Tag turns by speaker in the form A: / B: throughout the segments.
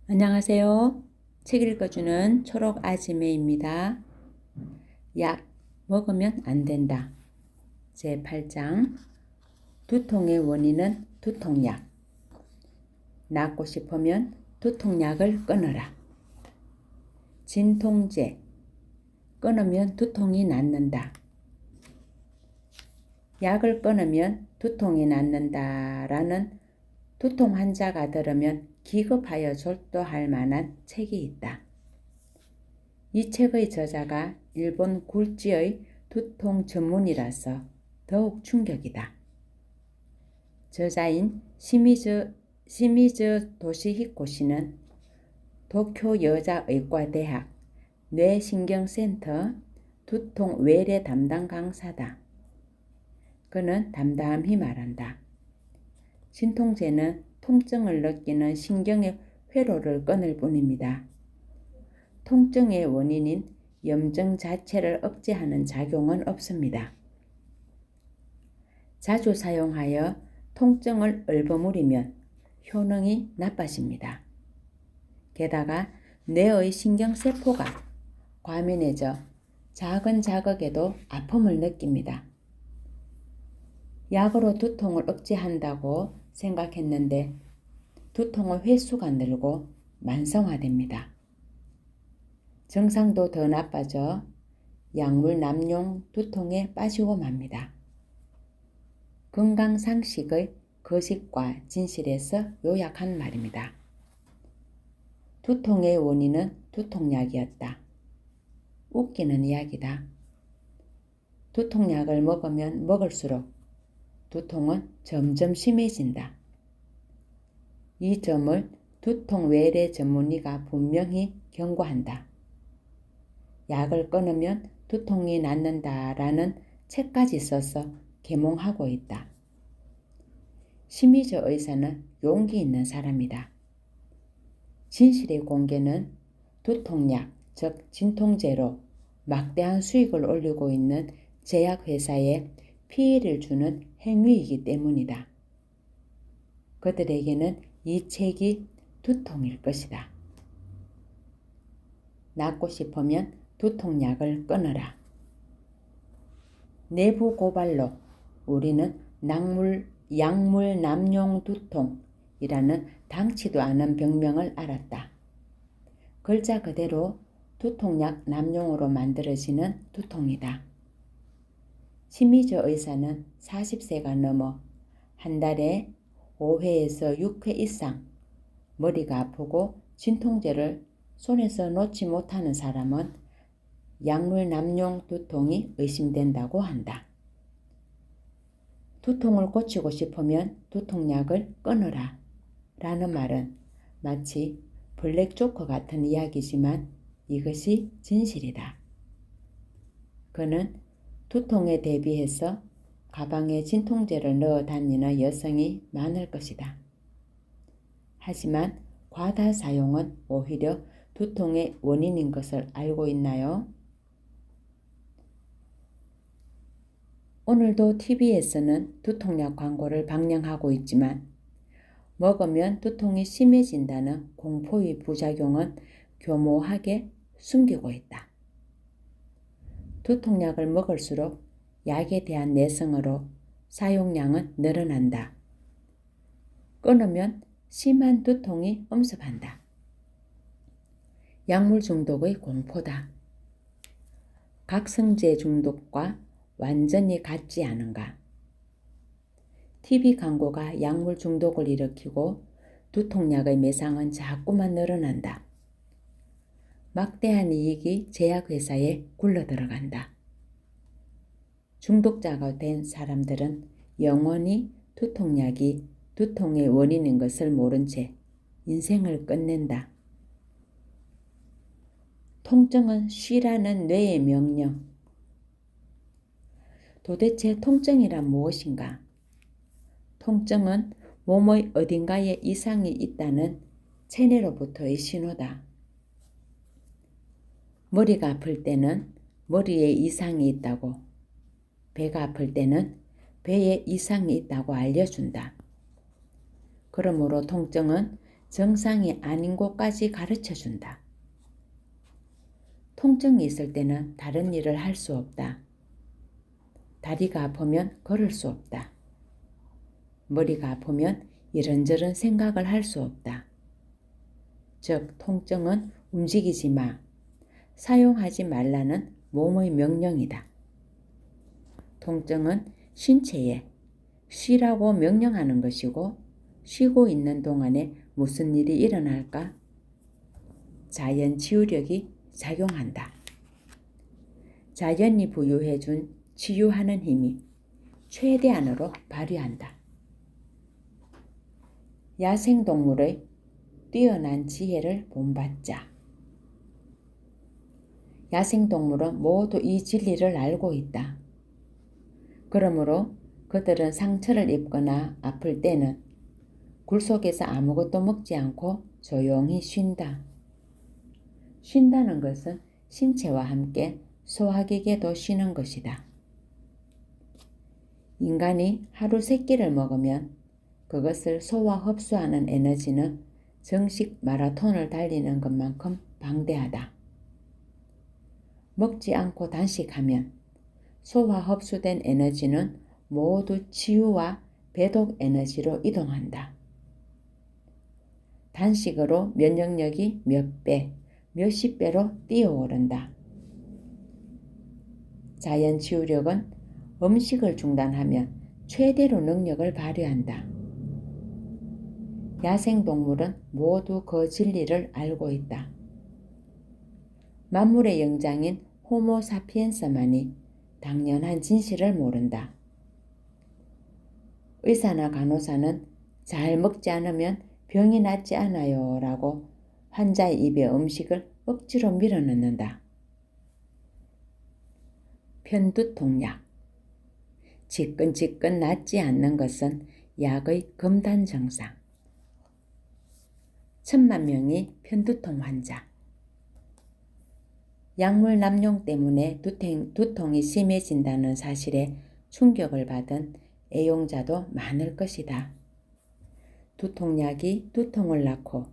A: 안녕하세요. 책 읽어주는 초록 아지매입니다. 약 먹으면 안 된다. 제8장 두통의 원인은 두통약. 낫고 싶으면 두통약을 끊어라. 진통제. 끊으면 두통이 낫는다. 약을 끊으면 두통이 낫는다라는 두통 환자가 들으면 기겁하여 졸도할 만한 책이 있다. 이 책의 저자가 일본 굴지의 두통 전문이라서 더욱 충격이다. 저자인 시미즈 도시히코 씨는 도쿄 여자의과대학 뇌신경센터 두통 외래 담당 강사다. 그는 담담히 말한다. 진통제는 통증을 느끼는 신경의 회로를 끊을 뿐입니다. 통증의 원인인 염증 자체를 억제하는 작용은 없습니다. 자주 사용하여 통증을 읊어무리면 효능이 나빠집니다. 게다가 뇌의 신경세포가 과민해져 작은 자극에도 아픔을 느낍니다. 약으로 두통을 억제한다고 생각했는데 두통의 횟수가 늘고 만성화됩니다. 증상도 더 나빠져 약물 남용 두통에 빠지고 맙니다. 건강상식의 거식과 진실에서 요약한 말입니다. 두통의 원인은 두통약이었다. 웃기는 이야기다. 두통약을 먹으면 먹을수록 두통은 점점 심해진다. 이 점을 두통 외래 전문의가 분명히 경고한다. 약을 끊으면 두통이 낫는다라는 책까지 써서 계몽하고 있다. 시미즈 의사는 용기 있는 사람이다. 진실의 공개는 두통약, 즉 진통제로 막대한 수익을 올리고 있는 제약회사에 피해를 주는 행위이기 때문이다. 그들에게는 이 책이 두통일 것이다. 낫고 싶으면 두통약을 끊어라. 내부 고발로 우리는 약물 남용 두통이라는 당치도 않은 병명을 알았다. 글자 그대로 두통약 남용으로 만들어지는 두통이다. 시미즈 의사는 40세가 넘어 한 달에 5회에서 6회 이상 머리가 아프고 진통제를 손에서 놓지 못하는 사람은 약물 남용 두통이 의심된다고 한다. 두통을 고치고 싶으면 두통약을 끊어라 라는 말은 마치 블랙조커 같은 이야기지만 이것이 진실이다. 그는 두통에 대비해서 가방에 진통제를 넣어 다니는 여성이 많을 것이다. 하지만 과다 사용은 오히려 두통의 원인인 것을 알고 있나요? 오늘도 TV에서는 두통약 광고를 방영하고 있지만 먹으면 두통이 심해진다는 공포의 부작용은 교모하게 숨기고 있다. 두통약을 먹을수록 약에 대한 내성으로 사용량은 늘어난다. 끊으면 심한 두통이 엄습한다. 약물 중독의 공포다. 각성제 중독과 완전히 같지 않은가? TV 광고가 약물 중독을 일으키고 두통약의 매상은 자꾸만 늘어난다. 막대한 이익이 제약회사에 굴러들어간다. 중독자가 된 사람들은 영원히 두통약이 두통의 원인인 것을 모른 채 인생을 끝낸다. 통증은 쉬라는 뇌의 명령. 도대체 통증이란 무엇인가? 통증은 몸의 어딘가에 이상이 있다는 체내로부터의 신호다. 머리가 아플 때는 머리에 이상이 있다고, 배가 아플 때는 배에 이상이 있다고 알려준다. 그러므로 통증은 정상이 아닌 곳까지 가르쳐준다. 통증이 있을 때는 다른 일을 할 수 없다. 다리가 아프면 걸을 수 없다. 머리가 아프면 이런저런 생각을 할 수 없다. 즉, 통증은 움직이지 마, 사용하지 말라는 몸의 명령이다. 통증은 신체에 쉬라고 명령하는 것이고, 쉬고 있는 동안에 무슨 일이 일어날까? 자연 치유력이 작용한다. 자연이 부여해준 치유하는 힘이 최대한으로 발휘한다. 야생동물의 뛰어난 지혜를 본받자. 야생동물은 모두 이 진리를 알고 있다. 그러므로 그들은 상처를 입거나 아플 때는 굴 속에서 아무것도 먹지 않고 조용히 쉰다. 쉰다는 것은 신체와 함께 소화기계도 쉬는 것이다. 인간이 하루 3끼를 먹으면 그것을 소화 흡수하는 에너지는 정식 마라톤을 달리는 것만큼 방대하다. 먹지 않고 단식하면 소화 흡수된 에너지는 모두 치유와 배독 에너지로 이동한다. 단식으로 면역력이 몇 배, 몇십 배로 뛰어오른다. 자연 치유력은 음식을 중단하면 최대로 능력을 발휘한다. 야생동물은 모두 그 진리를 알고 있다. 만물의 영장인 호모사피엔스만이 당연한 진실을 모른다. 의사나 간호사는 잘 먹지 않으면 병이 낫지 않아요 라고 환자의 입에 음식을 억지로 밀어넣는다. 편두통약. 지끈지끈 낫지 않는 것은 약의 금단 증상. 1000만 명이 편두통 환자. 약물 남용 때문에 두통이 심해진다는 사실에 충격을 받은 애용자도 많을 것이다. 두통약이 두통을 낳고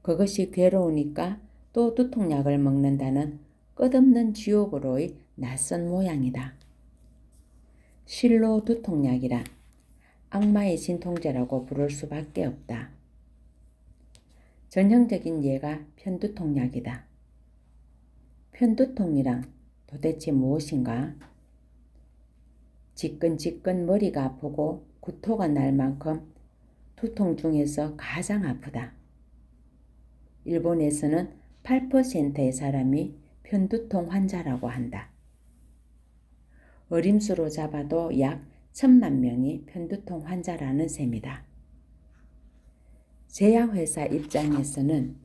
A: 그것이 괴로우니까 또 두통약을 먹는다는 끝없는 지옥으로의 낯선 모양이다. 실로 두통약이란 악마의 진통제라고 부를 수밖에 없다. 전형적인 예가 편두통약이다. 편두통이란 도대체 무엇인가? 지끈지끈 머리가 아프고 구토가 날 만큼 두통 중에서 가장 아프다. 일본에서는 8%의 사람이 편두통 환자라고 한다. 어림수로 잡아도 약 1000만 명이 편두통 환자라는 셈이다. 제약회사 입장에서는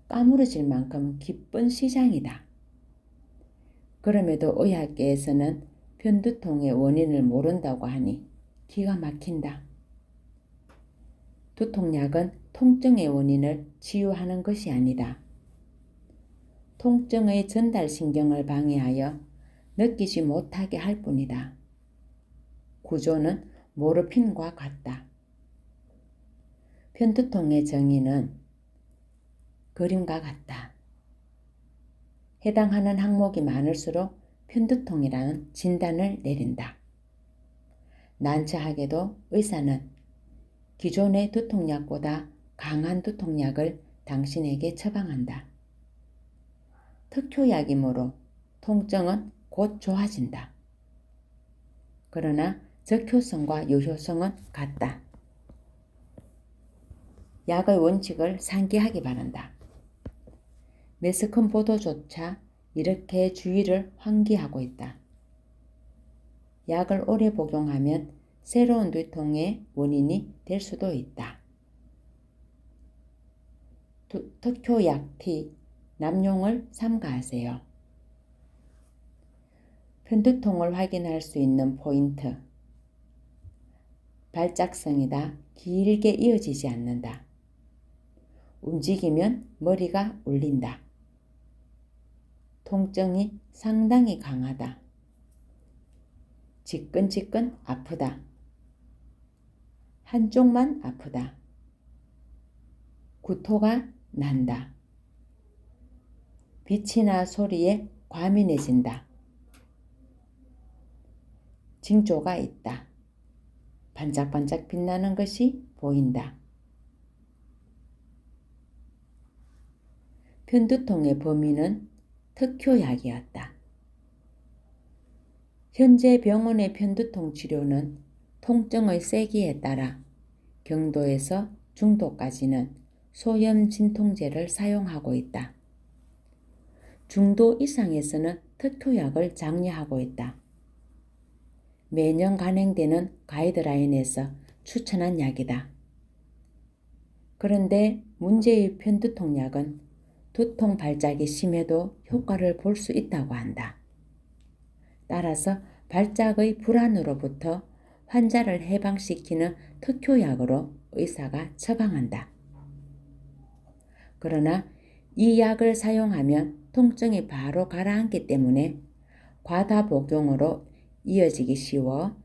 A: 까무러질 만큼 기쁜 시장이다. 그럼에도 의학계에서는 편두통의 원인을 모른다고 하니 기가 막힌다. 두통약은 통증의 원인을 치유하는 것이 아니다. 통증의 전달신경을 방해하여 느끼지 못하게 할 뿐이다. 구조는 모르핀과 같다. 편두통의 정의는 그림과 같다. 해당하는 항목이 많을수록 편두통이라는 진단을 내린다. 난처하게도 의사는 기존의 두통약보다 강한 두통약을 당신에게 처방한다. 특효약이므로 통증은 곧 좋아진다. 그러나 적효성과 유효성은 같다. 약의 원칙을 상기하기 바란다. 매스컴 보도조차 이렇게 주의를 환기하고 있다. 약을 오래 복용하면 새로운 두통의 원인이 될 수도 있다. 특효약 T, 남용을 삼가하세요. 편두통을 확인할 수 있는 포인트. 발작성이다. 길게 이어지지 않는다. 움직이면 머리가 울린다. 통증이 상당히 강하다. 지끈지끈 아프다. 한쪽만 아프다. 구토가 난다. 빛이나 소리에 과민해진다. 징조가 있다. 반짝반짝 빛나는 것이 보인다. 편두통의 범인은 특효약이었다. 현재 병원의 편두통 치료는 통증의 세기에 따라 경도에서 중도까지는 소염 진통제를 사용하고 있다. 중도 이상에서는 특효약을 장려하고 있다. 매년 간행되는 가이드라인에서 추천한 약이다. 그런데 문제의 편두통약은 두통 발작이 심해도 효과를 볼 수 있다고 한다. 따라서 발작의 불안으로부터 환자를 해방시키는 특효약으로 의사가 처방한다. 그러나 이 약을 사용하면 통증이 바로 가라앉기 때문에 과다 복용으로 이어지기 쉬워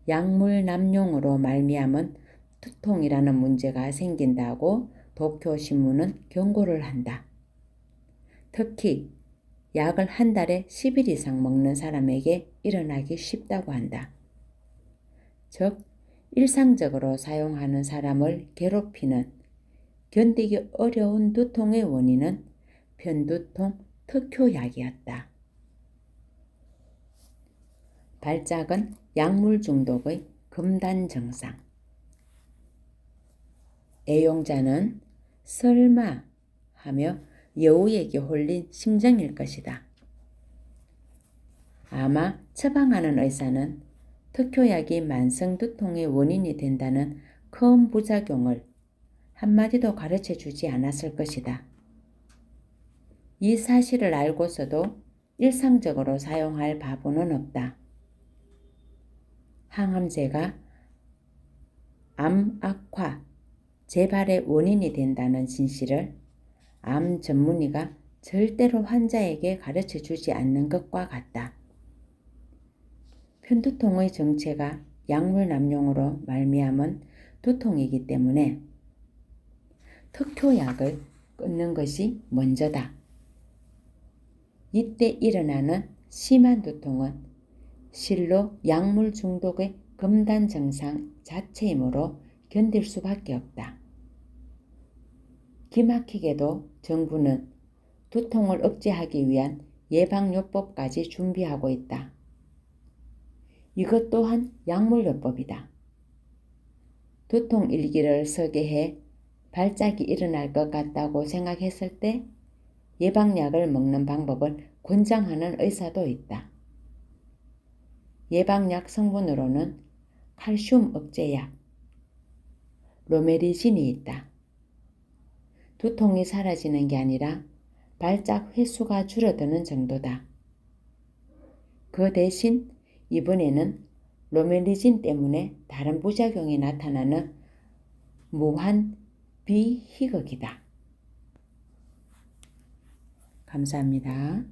A: 약물 남용으로 말미암은 두통이라는 문제가 생긴다고 도쿄신문은 경고를 한다. 특히 약을 한 달에 10일 이상 먹는 사람에게 일어나기 쉽다고 한다. 즉, 일상적으로 사용하는 사람을 괴롭히는 견디기 어려운 두통의 원인은 편두통 특효약이었다. 발작은 약물 중독의 금단 증상. 애용자는 설마 하며 여우에게 홀린 심정일 것이다. 아마 처방하는 의사는 특효약이 만성두통의 원인이 된다는 큰 부작용을 한마디도 가르쳐 주지 않았을 것이다. 이 사실을 알고서도 일상적으로 사용할 바보는 없다. 항암제가 암 악화, 재발의 원인이 된다는 진실을 암 전문의가 절대로 환자에게 가르쳐 주지 않는 것과 같다. 편두통의 정체가 약물 남용으로 말미암은 두통이기 때문에 특효약을 끊는 것이 먼저다. 이때 일어나는 심한 두통은 실로 약물 중독의 금단 증상 자체이므로 견딜 수밖에 없다. 기막히게도 정부는 두통을 억제하기 위한 예방요법까지 준비하고 있다. 이것 또한 약물요법이다. 두통 일기를 쓰게 해 발작이 일어날 것 같다고 생각했을 때 예방약을 먹는 방법을 권장하는 의사도 있다. 예방약 성분으로는 칼슘 억제약, 로메리진이 있다. 두통이 사라지는 게 아니라 발작 횟수가 줄어드는 정도다. 그 대신 이번에는 로메리진 때문에 다른 부작용이 나타나는 무한 비희극이다. 감사합니다.